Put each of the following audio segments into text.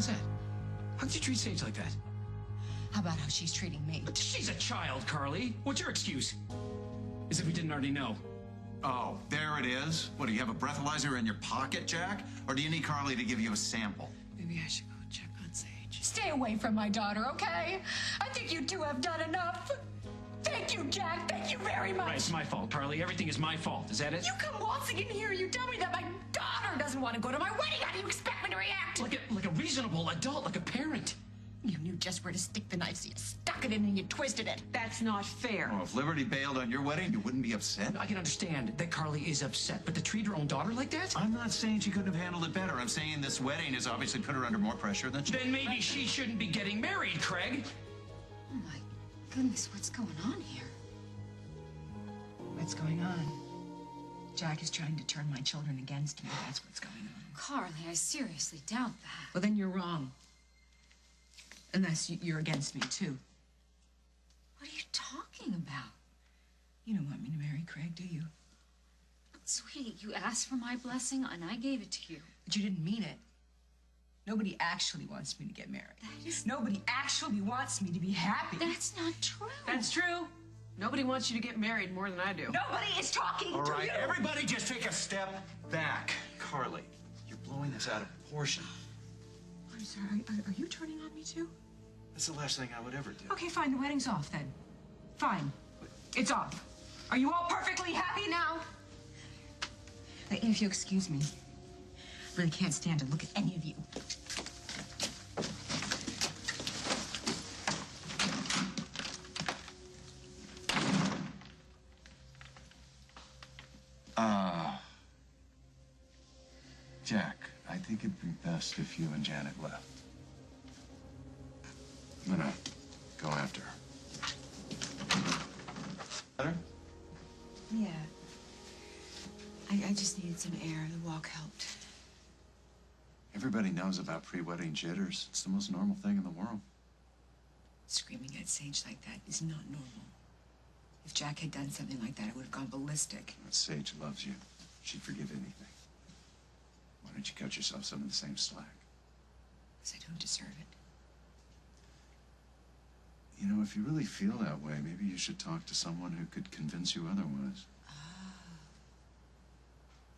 was that? How could you treat Sage like that? How about how she's treating me? But she's a child, Carly. What's your excuse? As if we didn't already know. Oh, there it is. What, do you have a breathalyzer in your pocket, Jack? Or do you need Carly to give you a sample? Maybe I should go check on Sage. Stay away from my daughter, okay? I think you two have done enough. Thank you, Jack. Thank you very much. Right, it's my fault, Carly. Everything is my fault. Is that it? You come waltzing in here, you tell me that my daughter doesn't want to go to my wedding. How do you expect me to react? Like a reasonable adult, like a parent. You knew just where to stick the knife, so you stuck it in and you twisted it. That's not fair. Oh, if Liberty bailed on your wedding, you wouldn't be upset? I can understand that Carly is upset, but to treat her own daughter like that? I'm not saying she couldn't have handled it better. I'm saying this wedding has obviously put her under more pressure than she... Then maybe she shouldn't be getting married, Craig. Oh, my goodness, what's going on here? What's going on? Jack is trying to turn my children against me. That's what's going on. Carly, I seriously doubt that. Well, then you're wrong. Unless you're against me, too. What are you talking about? You don't want me to marry Craig, do you? Sweetie, you asked for my blessing, and I gave it to you. But you didn't mean it. Nobody actually wants me to get married. Nobody actually wants me to be happy. That's not true. That's true. Nobody wants you to get married more than I do. Nobody is talking All to right, you. everybody just take a step back. Carly, you're blowing this out of proportion. I'm sorry, are you turning on me, too? That's the last thing I would ever do. Okay, fine, the wedding's off, then. Fine. It's off. Are you all perfectly happy now? If you excuse me, I really can't stand to look at any of you. Jack, I think it'd be best if you and Janet left. I'm gonna go after her. Better? Yeah. I just needed some air. The walk helped. Everybody knows about pre-wedding jitters. It's the most normal thing in the world. Screaming at Sage like that is not normal. If Jack had done something like that, I would have gone ballistic. Sage loves you. She'd forgive anything. Why don't you cut yourself some of the same slack? Because I don't deserve it. You know, if you really feel that way, maybe you should talk to someone who could convince you otherwise.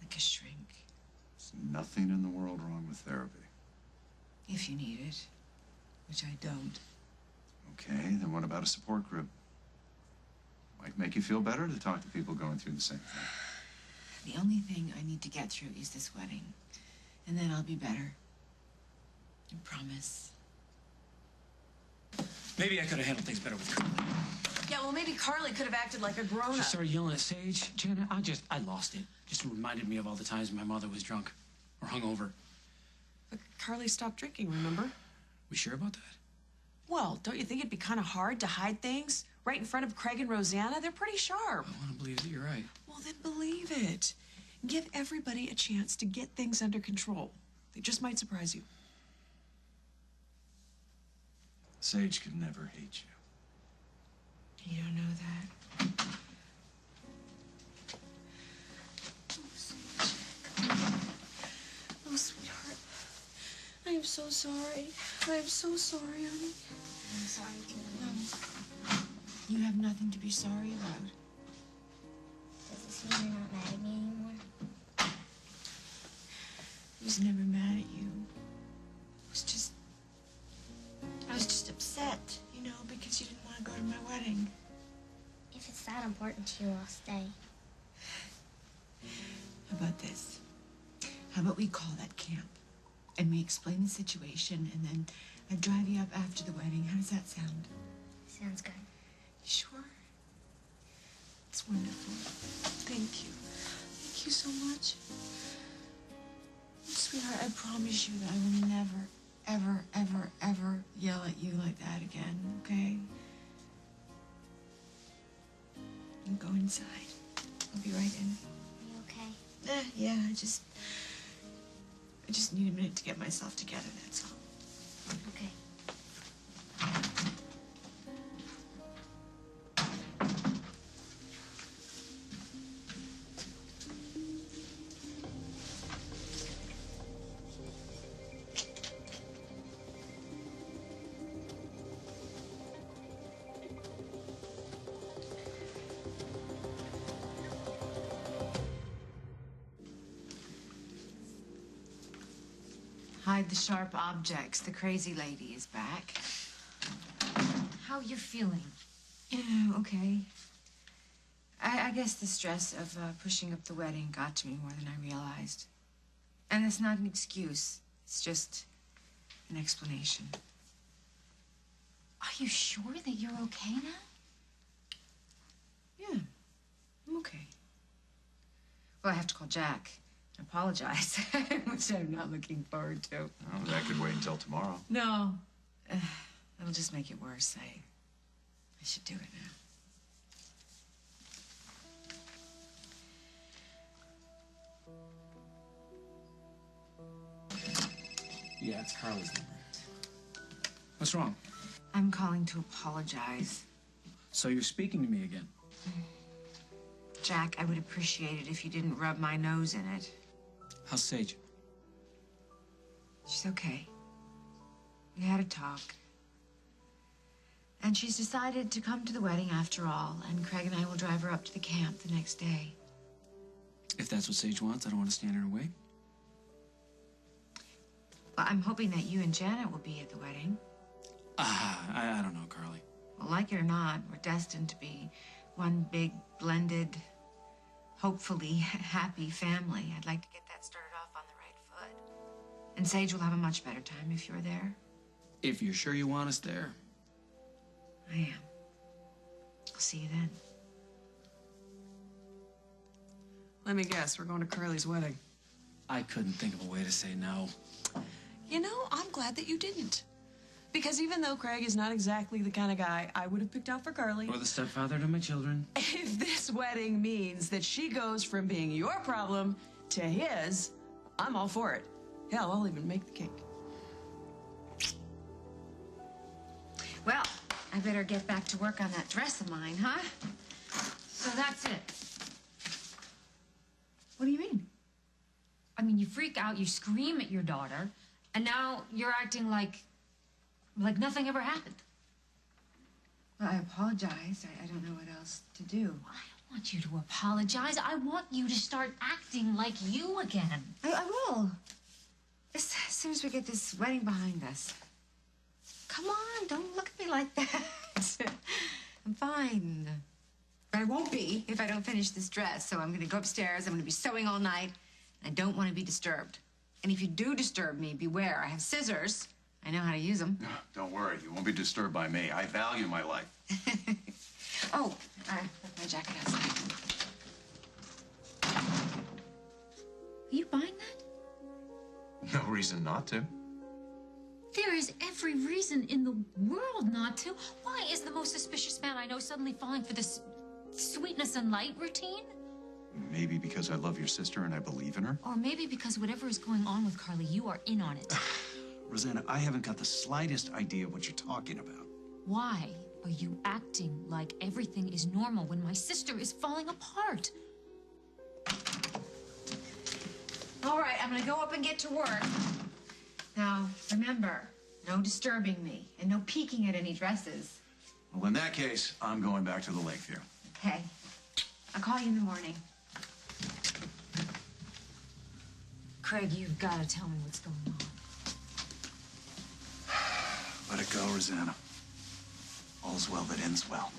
Like a shrink. There's nothing in the world wrong with therapy. If you need it, which I don't. Okay, then what about a support group? Might make you feel better to talk to people going through the same thing. The only thing I need to get through is this wedding. And then I'll be better. I promise. Maybe I could have handled things better with Carly. Yeah, well, maybe Carly could have acted like a She grown-up. started yelling at Sage. Janet, I lost it. Just reminded me of all the times my mother was drunk or hungover. But Carly stopped drinking, remember? We sure about that? Well, don't you think it'd be kind of hard to hide things right in front of Craig and Rosanna? They're pretty sharp. I want to believe that you're right. Well, then believe it. Give everybody a chance to get things under control. They just might surprise you. Sage could never hate you. You don't know that. Oh, sweetheart. I am so sorry. I am so sorry, honey. I'm sorry, too. You have nothing to be sorry about. Does this mean you're not mad at me anymore? I was never mad at you. I was just upset, you know, because you didn't want to go to my wedding. If it's that important to you, I'll stay. How about this? How about we call that camp? And we explain the situation, and then I drive you up after the wedding. How does that sound? Sounds good. You sure? It's wonderful. Thank you. Thank you so much. Sweetheart, I promise you that I will never, ever, ever, ever yell at you like that again, okay? You go inside. I'll be right in. Are you okay? Yeah, I just need a minute to get myself together, that's all. Okay. hide the sharp objects. The crazy lady is back. How you feeling? Yeah, okay. I guess the stress of pushing up the wedding got to me more than I realized. And it's not an excuse. It's just an explanation. Are you sure that you're okay now? Yeah, I'm okay. Well, I have to call Jack and apologize, which I'm not looking forward to. Oh, that could wait until tomorrow. No. It'll just make it worse. I should do it now. Yeah, it's Carla's number. What's wrong? I'm calling to apologize. So you're speaking to me again? Jack, I would appreciate it if you didn't rub my nose in it. How's Sage? She's okay. We had a talk. And she's decided to come to the wedding after all, and Craig and I will drive her up to the camp the next day. If that's what Sage wants, I don't want to stand in her way. Well, I'm hoping that you and Janet will be at the wedding. I don't know, Carly. Well, like it or not, we're destined to be one big, blended, hopefully happy family. I'd like to get that started off on the right foot. And Sage will have a much better time if you're there. If you're sure you want us there. I am. I'll see you then. Let me guess, we're going to Curly's wedding. I couldn't think of a way to say no. You know, I'm glad that you didn't. Because even though Craig is not exactly the kind of guy I would have picked out for Carly, Or the stepfather to my children. if this wedding means that she goes from being your problem to his, I'm all for it. Hell, I'll even make the cake. Well, I better get back to work on that dress of mine, huh? So that's it. What do you mean? I mean, you freak out, you scream at your daughter, and now you're acting like nothing ever happened. Well, I apologize. I don't know what else to do. I don't want you to apologize. I want you to start acting like you again. I will. As soon as we get this wedding behind us. Come on, don't look at me like that. I'm fine. But I won't be if I don't finish this dress. So I'm going to go upstairs. I'm going to be sewing all night. I don't want to be disturbed. And if you do disturb me, beware. I have scissors. I know how to use them. Don't worry, you won't be disturbed by me. I value my life. Oh, I left my jacket outside. Are you buying that? No reason not to. There is every reason in the world not to. Why is the most suspicious man I know suddenly falling for this sweetness and light routine? Maybe because I love your sister and I believe in her. Or maybe because whatever is going on with Carly, you are in on it. Rosanna, I haven't got the slightest idea what you're talking about. Why are you acting like everything is normal when my sister is falling apart? All right, I'm gonna go up and get to work. Now, remember, no disturbing me and no peeking at any dresses. Well, in that case, I'm going back to the Lakeview. Okay. I'll call you in the morning. Craig, you've got to tell me what's going on. Let it go, Rosanna. All's well that ends well.